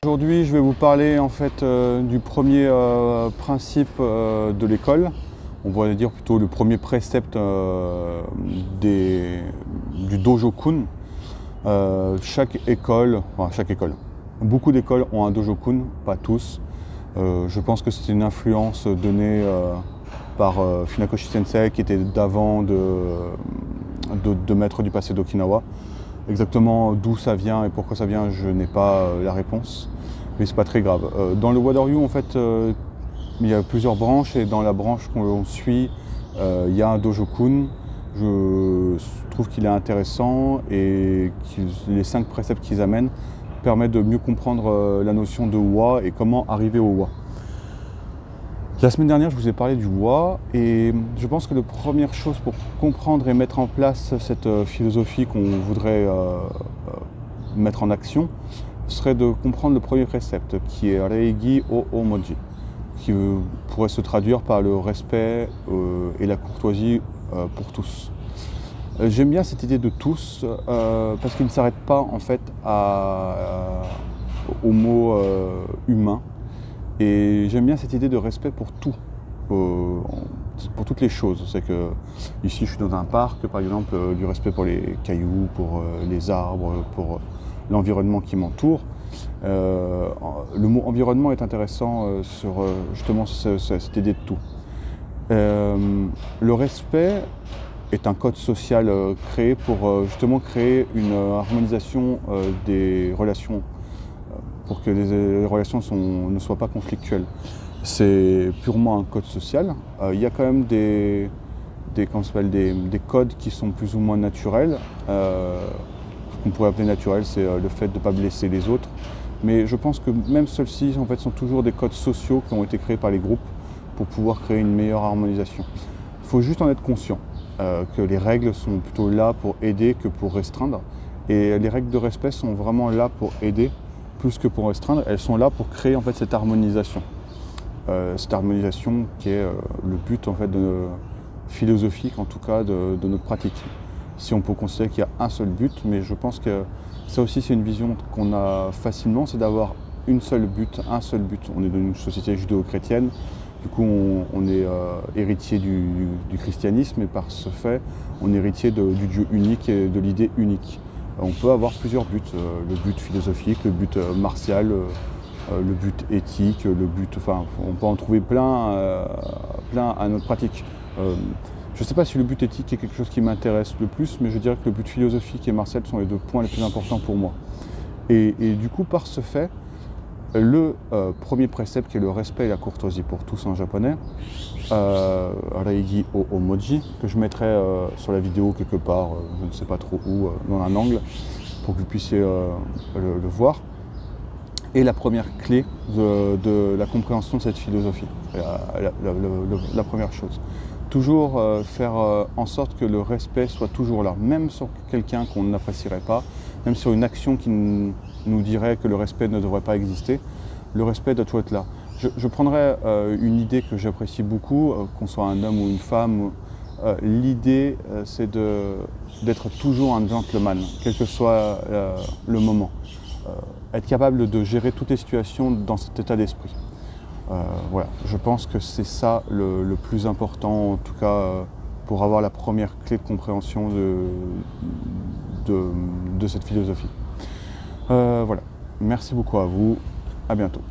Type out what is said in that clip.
Aujourd'hui, je vais vous parler en fait du premier principe de l'école. On va dire plutôt le premier précepte du Dojo-kun. Chaque école, beaucoup d'écoles ont un Dojo-kun, pas tous. Je pense que c'est une influence donnée par Funakoshi Sensei qui était d'avant de maître du passé d'Okinawa. Exactement d'où ça vient et pourquoi ça vient, je n'ai pas la réponse, mais c'est pas très grave. Dans le Wa-Dor-Yu, en fait, il y a plusieurs branches et dans la branche qu'on suit, il y a un Dojo-kun. Je trouve qu'il est intéressant et les 5 préceptes qu'ils amènent permettent de mieux comprendre la notion de Wa et comment arriver au Wa. La semaine dernière, je vous ai parlé du Wa et je pense que la première chose pour comprendre et mettre en place cette philosophie qu'on voudrait mettre en action serait de comprendre le premier précepte qui est Reigi o Omoji, qui pourrait se traduire par le respect et la courtoisie pour tous. J'aime bien cette idée de tous parce qu'il ne s'arrête pas en fait au mot humain. Et j'aime bien cette idée de respect pour tout, pour toutes les choses. C'est que ici je suis dans un parc, par exemple, du respect pour les cailloux, pour les arbres, pour l'environnement qui m'entoure. Le mot environnement est intéressant sur justement cette idée de tout. Le respect est un code social créé pour justement créer une harmonisation des relations, pour que les relations ne soient pas conflictuelles. C'est purement un code social. Il y a quand même des codes qui sont plus ou moins naturels. Ce qu'on pourrait appeler naturel, c'est le fait de ne pas blesser les autres. Mais je pense que même ceux-ci en fait, sont toujours des codes sociaux qui ont été créés par les groupes pour pouvoir créer une meilleure harmonisation. Il faut juste en être conscient que les règles sont plutôt là pour aider que pour restreindre. Et les règles de respect sont vraiment là pour aider plus que pour restreindre, elles sont là pour créer en fait cette harmonisation. Cette harmonisation qui est le but en fait philosophique en tout cas de notre pratique. Si on peut considérer qu'il y a un seul but, mais je pense que ça aussi c'est une vision qu'on a facilement, c'est d'avoir un seul but. On est dans une société judéo-chrétienne, du coup on est héritier du christianisme et par ce fait on est héritier du Dieu unique et de l'idée unique. On peut avoir plusieurs buts, le but philosophique, le but martial, le but éthique, on peut en trouver plein à notre pratique. Je ne sais pas si le but éthique est quelque chose qui m'intéresse le plus, mais je dirais que le but philosophique et martial sont les 2 points les plus importants pour moi. Et du coup, par ce fait, le premier précepte qui est le respect et la courtoisie pour tous en japonais, Reigi o Omoji, que je mettrai sur la vidéo quelque part, je ne sais pas trop où, dans un angle, pour que vous puissiez le voir, est la première clé de la compréhension de cette philosophie, la première chose. Toujours faire en sorte que le respect soit toujours là, même sur quelqu'un qu'on n'apprécierait pas, même sur une action qui nous dirait que le respect ne devrait pas exister, le respect doit toujours être là. Je prendrais une idée que j'apprécie beaucoup, qu'on soit un homme ou une femme. L'idée, c'est d'être toujours un gentleman, quel que soit le moment. Être capable de gérer toutes les situations dans cet état d'esprit. Voilà, je pense que c'est ça le plus important, en tout cas pour avoir la première clé de compréhension de cette philosophie. Voilà, merci beaucoup à vous, à bientôt.